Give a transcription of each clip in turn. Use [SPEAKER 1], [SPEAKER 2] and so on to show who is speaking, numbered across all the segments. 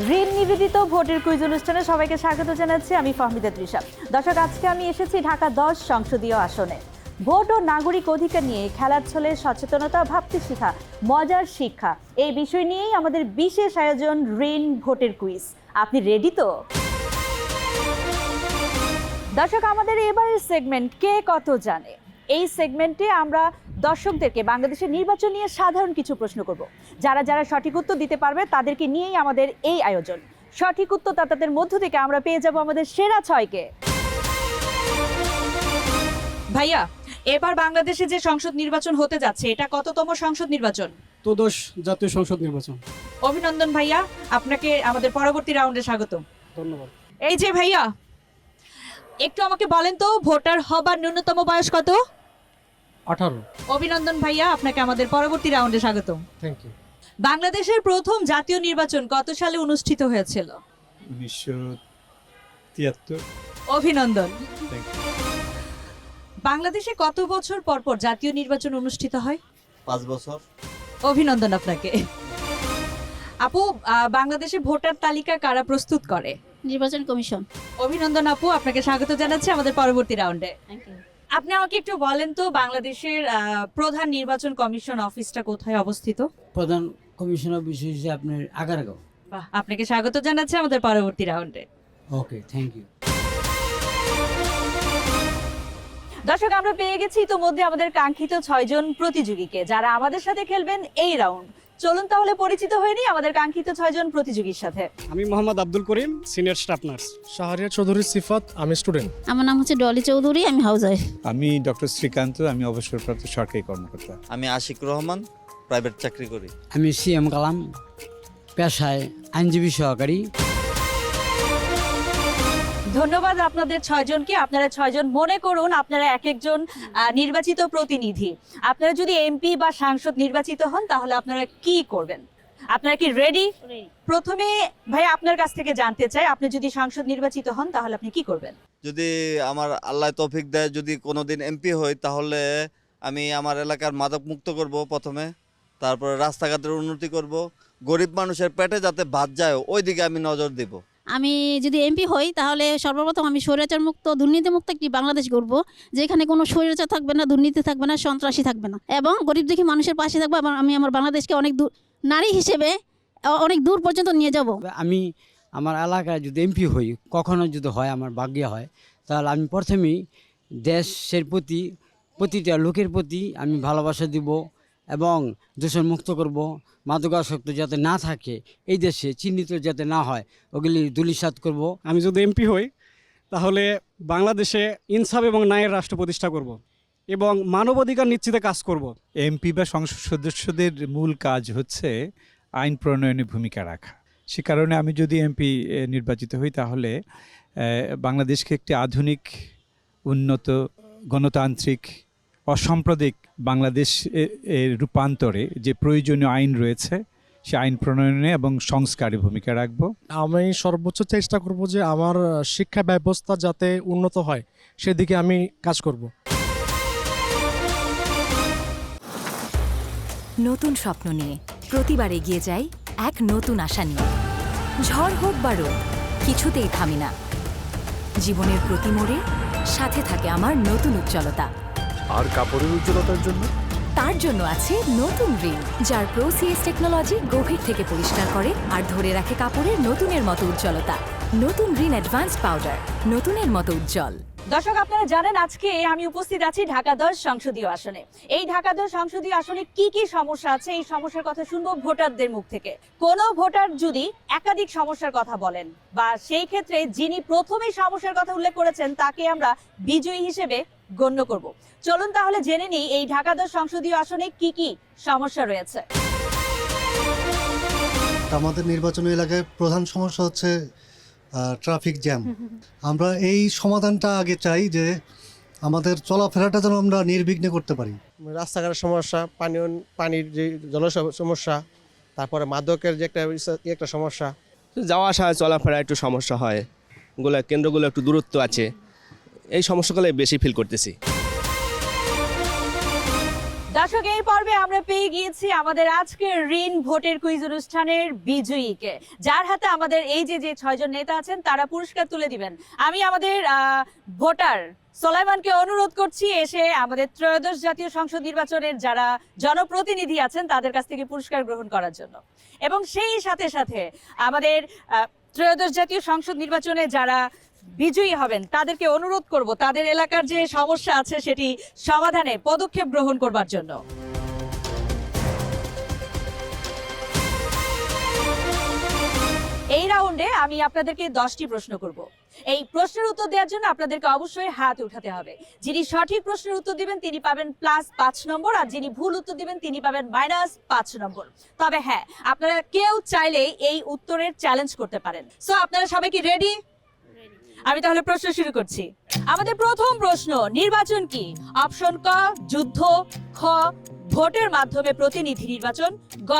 [SPEAKER 1] ঋণ নিবেদিত ভোটের কুইজ অনুষ্ঠানে সবাইকে স্বাগত জানাচ্ছি। আমি ফাহমিদা তৃষা। দর্শক, আজকে আমি এসেছি ঢাকা 10 সংসদীয় আসনে। ভোট ও নাগরিক অধিকার নিয়ে খেলার ছলে সচেতনতা, ভাবতে শেখা, মজার শিক্ষা, এই বিষয় নিয়েই আমাদের বিশেষ আয়োজন ঋণ ভোটের কুইজ। আপনি রেডি তো? দর্শক, আমাদের এবারের সেগমেন্ট কে কত জানে। এই সেগমেন্টে আমরা দর্শকদেরকে বাংলাদেশের নির্বাচন নিয়ে সাধারণ কিছু প্রশ্ন করব। যারা যারা সঠিক উত্তর দিতে পারবে তাদেরকে নিয়েই আমাদের এই আয়োজন। সঠিক উত্তরদাতাদের মধ্য থেকে আমরা পেয়ে যাব আমাদের সেরা 6কে। ভাইয়া, এবার বাংলাদেশে যে সংসদ নির্বাচন হতে যাচ্ছে, এটা কততম সংসদ নির্বাচন?
[SPEAKER 2] ত্রয়োদশ জাতীয় সংসদ নির্বাচন।
[SPEAKER 1] অভিনন্দন ভাইয়া, আপনাকে আমাদের পরবর্তী রাউন্ডে স্বাগত।
[SPEAKER 2] ধন্যবাদ।
[SPEAKER 1] এই যে ভাইয়া, একটু আমাকে বলেন তো, ভোটার হবার ন্যূনতম বয়স কত?
[SPEAKER 2] 18।
[SPEAKER 1] অভিনন্দন ভাইয়া, আপনাকে আমাদের পরবর্তী রাউন্ডে স্বাগত।
[SPEAKER 2] Thank you.
[SPEAKER 1] বাংলাদেশের প্রথম জাতীয় নির্বাচন কত সালে অনুষ্ঠিত হয়েছিল?
[SPEAKER 3] 1973।
[SPEAKER 1] অভিনন্দন।
[SPEAKER 3] Thank you.
[SPEAKER 1] বাংলাদেশে কত বছর পর পর জাতীয় নির্বাচন অনুষ্ঠিত হয়?
[SPEAKER 3] 5 বছর।
[SPEAKER 1] অভিনন্দন আপনাকে। আপু, বাংলাদেশে ভোটার তালিকা কারা প্রস্তুত করে?
[SPEAKER 4] নির্বাচন কমিশন।
[SPEAKER 1] অভিনন্দন আপু, আপনাকে স্বাগত জানাচ্ছি আমাদের পরবর্তী রাউন্ডে।
[SPEAKER 4] Thank you.
[SPEAKER 1] আপনি আমাকে একটু বলেন তো, বাংলাদেশের প্রধান নির্বাচন কমিশন অফিসটা কোথায় অবস্থিত?
[SPEAKER 5] প্রধান কমিশনার বিষয় হিসেবে আপনার আগারগাঁও।
[SPEAKER 1] বাহ, আপনাকে স্বাগত জানাচ্ছি আমাদের পরবর্তী রাউন্ডে।
[SPEAKER 5] ওকে, থ্যাংক ইউ।
[SPEAKER 1] দর্শক, আমরা পেয়ে গেছি ইতোমধ্যে আমাদের কাঙ্ক্ষিত 6 জন প্রতিযোগীকে, যারা আমাদের সাথে খেলবেন এই রাউন্ড। চলুন তাহলে পরিচিত হয়ে নিই আমাদের কাঙ্ক্ষিত 6 জন প্রতিযোগীর সাথে।
[SPEAKER 2] আমি Mohammad Abdul Karim, senior staff nurse.
[SPEAKER 6] Shahriar Chowdhury Sifat, আমি স্টুডেন্ট।
[SPEAKER 4] আমার নাম হচ্ছে ডলি চৌধুরী, আমি হাউস ওয়াইফ।
[SPEAKER 3] আমি ডক্টর শ্রীকান্ত, আমি অবসরপ্রাপ্ত সরকারি কর্মকর্তা।
[SPEAKER 7] আমি আশিক রহমান, প্রাইভেট চাকরি করি।
[SPEAKER 5] আমি সিএম কালাম, পেশায় আইনজীবী সহকারী।
[SPEAKER 1] ধন্যবাদ আপনাদের 6 জনকে। আপনারা 6 জন মনে করুন আপনারা এক একজন নির্বাচিত প্রতিনিধি। আপনারা যদি এমপি বা সাংসদ নির্বাচিত হন তাহলে আপনারা কি করবেন? আপনারা কি রেডি? প্রথমে ভাই আপনার কাছ থেকে জানতে চাই, আপনি যদি সাংসদ নির্বাচিত হন তাহলে আপনি কি করবেন?
[SPEAKER 7] যদি আমার আল্লাহ তৌফিক দেয়, যদি কোনোদিন এমপি হই, তাহলে আমি আমার এলাকার মাদক মুক্ত করব প্রথমে, তারপরে রাস্তাঘাটের উন্নতি করব, গরিব মানুষের পেটে যাতে ভাত যায় ওই দিকে আমি নজর দেব।
[SPEAKER 4] আমি যদি এমপি হই তাহলে সর্বপ্রথম আমি স্বৈরাচার মুক্ত, দুর্নীতি মুক্ত একটি বাংলাদেশ গড়ব, যেখানে কোনো স্বৈরাচার থাকবে না, দুর্নীতি থাকবে না, সন্ত্রাসী থাকবে না, এবং গরিব দুঃখী মানুষের পাশে থাকবো। এবং আমি আমার বাংলাদেশকে অনেক দূর, নারী হিসেবে অনেক দূর পর্যন্ত নিয়ে যাব।
[SPEAKER 5] আমি আমার এলাকায় যদি এমপি হই, কখনো যদি হয়, আমার ভাগ্যে হয়, তাহলে আমি প্রথমেই দেশের প্রতি, প্রতিটা লোকের প্রতি আমি ভালোবাসা দিব এবং দূষণ মুক্ত করব। মাদকাসক্ত যাতে না থাকে এই দেশে, চিহ্নিত যাতে না হয়, ওগুলি ধূলিসাৎ করব।
[SPEAKER 2] আমি যদি এমপি হই তাহলে বাংলাদেশে ইনসাফ এবং ন্যায়ের রাষ্ট্র প্রতিষ্ঠা করব এবং মানবাধিকার নিশ্চিতে কাজ করব।
[SPEAKER 3] এমপি বা সংসদ সদস্যদের মূল কাজ হচ্ছে আইন প্রণয়নে ভূমিকা রাখা। সে কারণে আমি যদি এমপি নির্বাচিত হই তাহলে বাংলাদেশকে একটি আধুনিক, উন্নত, গণতান্ত্রিক, অসাম্প্রদায়িক বাংলাদেশ রূপান্তরে যে প্রয়োজনীয় আইন রয়েছে সে আইন প্রণয়নে এবং সংস্কারে ভূমিকা রাখব।
[SPEAKER 6] আমি সর্বোচ্চ চেষ্টা করব যে আমার শিক্ষা ব্যবস্থা যাতে উন্নত হয় সেদিকে আমি কাজ করব।
[SPEAKER 8] নতুন স্বপ্ন নিয়ে প্রতিবার এগিয়ে যাই এক নতুন আশা নিয়ে। ঝড় হোক বা রোদ, কিছুতেই থামি না। জীবনের প্রতি মোড়ে সাথে থাকে আমার নতুন উজ্জ্বলতা।
[SPEAKER 6] আর কাপড়ের উজ্জ্বলতার জন্য?
[SPEAKER 8] তার জন্য আছে নতুন রিন, যার প্রোসিএস টেকনোলজি গভীর থেকে পরিষ্কার করে আর ধরে রাখে কাপড়ের নতুনের মতো উজ্জ্বলতা। নতুন রিন অ্যাডভান্স পাউডার, নতুনের মতো উজ্জ্বল।
[SPEAKER 1] দর্শক, আপনারা জানেন আজকে আমি উপস্থিত আছি ঢাকা 10 সংসদীয় আসনে। এই ঢাকা 10 সংসদীয় আসনে কি কি সমস্যা আছে, এই সমস্যার কথা শুনবো ভোটারদের মুখ থেকে। কোনো ভোটার যদি একাধিক সমস্যার কথা বলেন বা সেই ক্ষেত্রে যিনি প্রথমেই সমস্যার কথা উল্লেখ করেছেন তাকে আমরা বিজয়ী হিসেবে গণ্য করব। চলুন তাহলে জেনে নিই এই ঢাকা 10 সংসদীয় আসনে কি কি সমস্যা রয়েছে।
[SPEAKER 9] আমাদের নির্বাচনী এলাকায় প্রধান সমস্যা হচ্ছে ট্রাফিক জ্যাম। আমরা এই সমাধানটা আগে চাই যে আমাদের চলাফেরাটা যেন আমরা নির্বিঘ্নে করতে পারি।
[SPEAKER 6] রাস্তাঘাটের সমস্যা, পানির যে জল সমস্যা, তারপরে মাদকের যে একটা সমস্যা,
[SPEAKER 10] যাওয়া আসা চলাফেরা একটু সমস্যা হয়, কেন্দ্রগুলো একটু দূরত্ব আছে, এই সমস্যাগুলো বেশি ফিল করতেছি।
[SPEAKER 1] দর্শক, এই পর্বে আমরা পেয়ে গিয়েছি আমাদের আজকের ঋণ ভোটের কুইজ অনুষ্ঠানের বিজয়ীকে, যার হাতে আমাদের এই যে 6জন নেতা আছেন তারা পুরস্কার তুলে দিবেন। আমি আমাদের ভোটার সোলাইমানকে অনুরোধ করছি এসে আমাদের ত্রয়োদশ জাতীয় সংসদ নির্বাচনের যারা জনপ্রতিনিধি আছেন তাদের কাছ থেকে পুরস্কার গ্রহণ করার জন্য। এবং সেই সাথে সাথে আমাদের ত্রয়োদশ জাতীয় সংসদ নির্বাচনে যারা বিজয়ী হবেন তাদেরকে অনুরোধ করব তাদের এলাকার যে সমস্যা আছে সেটি সমাধানে পদক্ষেপ গ্রহণ করবার জন্য। এই রাউন্ডে আমি আপনাদেরকে 10টি প্রশ্ন করব। এই প্রশ্নের উত্তর দেওয়ার জন্য আপনাদেরকে অবশ্যই হাত উঠাতে হবে। যিনি সঠিক প্রশ্নের উত্তর দিবেন তিনি পাবেন +5 নম্বর, আর যিনি ভুল উত্তর দিবেন তিনি পাবেন -5 নম্বর। তবে হ্যাঁ, আপনারা কেউ চাইলে এই উত্তরের চ্যালেঞ্জ করতে পারেন। সো আপনারা সবাই কি রেডি? আমি তাহলে প্রশ্ন শুরু করছি। আমাদের প্রথম প্রশ্ন, নির্বাচন কি? অপশন ক যুদ্ধ, খ ভোটের মাধ্যমে প্রতিনিধি নির্বাচন, গ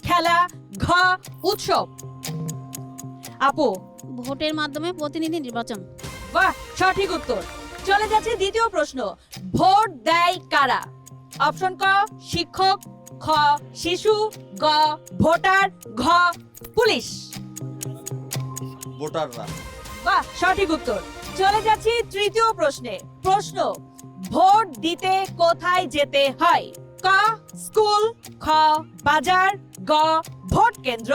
[SPEAKER 1] খেলা, ঘ উৎসব। আপু?
[SPEAKER 4] ভোটের মাধ্যমে প্রতিনিধি নির্বাচন।
[SPEAKER 1] বাহ, সঠিক উত্তর। চলে যাচ্ছে দ্বিতীয় প্রশ্ন, ভোট দেয় কারা? অপশন ক শিক্ষক, খ শিশু, গ ভোটার, ঘ পুলিশ।
[SPEAKER 7] ভোটাররা।
[SPEAKER 1] বাহ, সঠিক উত্তর। চলে যাচ্ছি তৃতীয় প্রশ্নে। প্রশ্ন, ভোট দিতে কোথায় যেতে হয়? ক স্কুল, খ বাজার, গ ভোট কেন্দ্র,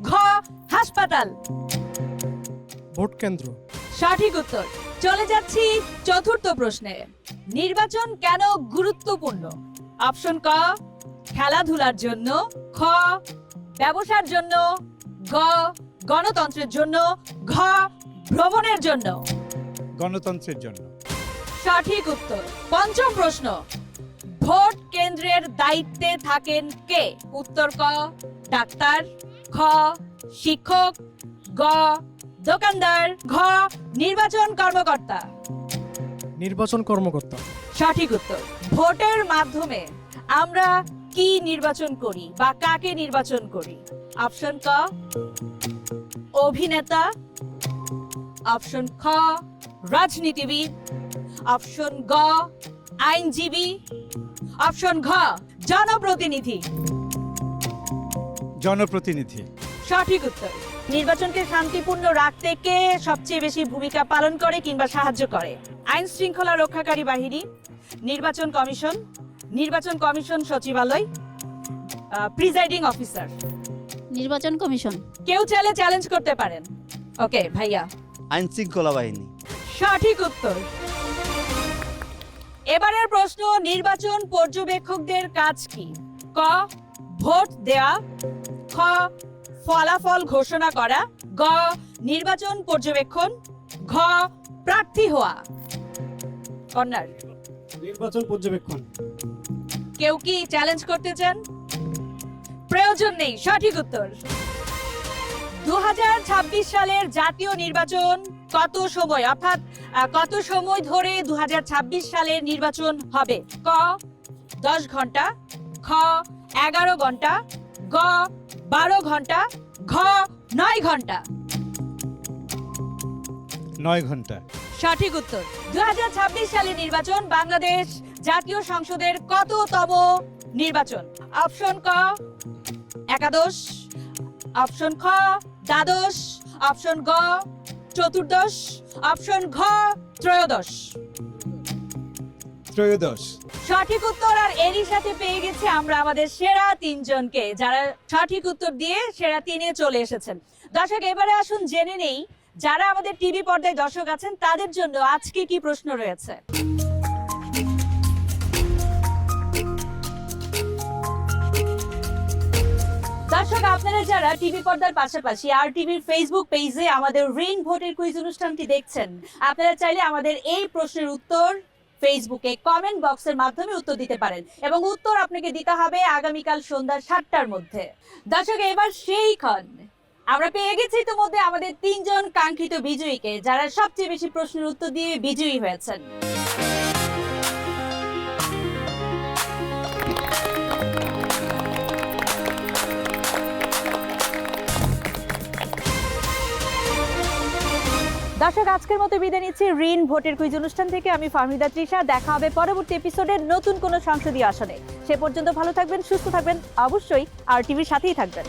[SPEAKER 1] ঘ হাসপাতাল।
[SPEAKER 6] ভোট কেন্দ্র।
[SPEAKER 1] সঠিক উত্তর। চলে যাচ্ছি চতুর্থ প্রশ্নে, নির্বাচন কেন গুরুত্বপূর্ণ? অপশন ক খেলাধুলার জন্য, খ ব্যবসার জন্য, গ গণতন্ত্রের জন্য, ঘ ভ্রমণের জন্য।
[SPEAKER 3] গণতন্ত্রের জন্য।
[SPEAKER 1] সঠিক উত্তর। পঞ্চম প্রশ্ন, ভোট কেন্দ্রের দায়িত্বে থাকেন কে? উত্তর ক ডাক্তার, খ শিক্ষক, গ দোকানদার, ঘ নির্বাচন কর্মকর্তা।
[SPEAKER 6] নির্বাচন কর্মকর্তা।
[SPEAKER 1] সঠিক উত্তর। ভোটের মাধ্যমে আমরা কি নির্বাচন করি বা কাকে নির্বাচন করি? অপশন ক অভিনেতা, অপশন খ রাজনীতিবিদ, অপশন গ আইনজীবী, অপশন ঘ জনপ্রতিনিধি।
[SPEAKER 3] জনপ্রতিনিধি।
[SPEAKER 1] সঠিক উত্তর। নির্বাচনকে শান্তিপূর্ণ রাখতে কে সবচেয়ে বেশি ভূমিকা পালন করে কিংবা সাহায্য করে? আইন শৃঙ্খলা রক্ষাকারী বাহিনী, নির্বাচন কমিশন, নির্বাচন কমিশন সচিবালয়, প্রিজাইডিং অফিসার।
[SPEAKER 4] নির্বাচন কমিশন।
[SPEAKER 1] কেউ চাইলে চ্যালেঞ্জ করতে পারেন। ওকে ভাইয়া।
[SPEAKER 7] আইন শৃঙ্খলা বাহিনী।
[SPEAKER 1] সঠিক উত্তর। এবারের প্রশ্ন, নির্বাচন পর্যবেক্ষকদের কাজ কি? ক ভোট দেয়া, খ ফলাফল ঘোষণা করা, গ নির্বাচন পর্যবেক্ষণ, ঘ প্রার্থী হওয়া। কর্নার।
[SPEAKER 2] নির্বাচন পর্যবেক্ষণ।
[SPEAKER 1] কেউ কি চ্যালেঞ্জ করতে চান? প্রয়োজন নেই। সঠিক উত্তর। 2026 সালের জাতীয় নির্বাচন কত সময়, অর্থাৎ কত সময় ধরে 2026 সালের নির্বাচন হবে? ক 10 ঘন্টা, খ 11 ঘন্টা, গ 12 ঘন্টা, ঘ 9 ঘন্টা।
[SPEAKER 3] 9 ঘন্টা।
[SPEAKER 1] সঠিক উত্তর। 2026 সালের নির্বাচন বাংলাদেশ জাতীয় সংসদের কততম নির্বাচন? অপশন ক একাদশ, অপশন খ দ্বাদশ, অপশন গ চতুর্দশ, অপশন ঘ ত্রয়োদশ।
[SPEAKER 3] ত্রয়োদশ।
[SPEAKER 1] সঠিক উত্তর। আর এরই সাথে পেয়ে গেছি আমরা আমাদের সেরা 3 জনকে, যারা সঠিক উত্তর দিয়ে সেরা 3-এ চলে এসেছেন। দর্শক, এবারে আসুন জেনে নেই যারা আমাদের টিভি পর্দায় দর্শক আছেন তাদের জন্য আজকে কি প্রশ্ন রয়েছে। দর্শক, আপনারা যারা টিভি পর্দার পাশাপাশি আর টিভির ফেসবুক পেজে আমাদের ঋণ ভোটের কুইজ অনুষ্ঠানটি দেখছেন, আপনারা চাইলে আমাদের এই প্রশ্নের উত্তর ফেসবুকে কমেন্ট বক্সের মাধ্যমে উত্তর দিতে পারেন এবং উত্তর আপনাকে দিতে হবে আগামীকাল সন্ধ্যা 7টার মধ্যে। দর্শক, এবার সেই ক্ষণ আমরা পেয়ে গেছি ইতিমধ্যে আমাদের 3 জন কাঙ্ক্ষিত বিজয়ীকে, যারা সবচেয়ে বেশি প্রশ্নের উত্তর দিয়ে বিজয়ী হয়েছেন। দর্শক, আজকের মতো বিদায় নিচ্ছি ঋণ ভোটের কুইজ অনুষ্ঠান থেকে। আমি ফাহমিদা তৃষা। দেখা হবে পরবর্তী এপিসোডে নতুন কোনো সংসদীয় আসনে। সে পর্যন্ত ভালো থাকবেন, সুস্থ থাকবেন, অবশ্যই আর টিভির সাথেই থাকবেন।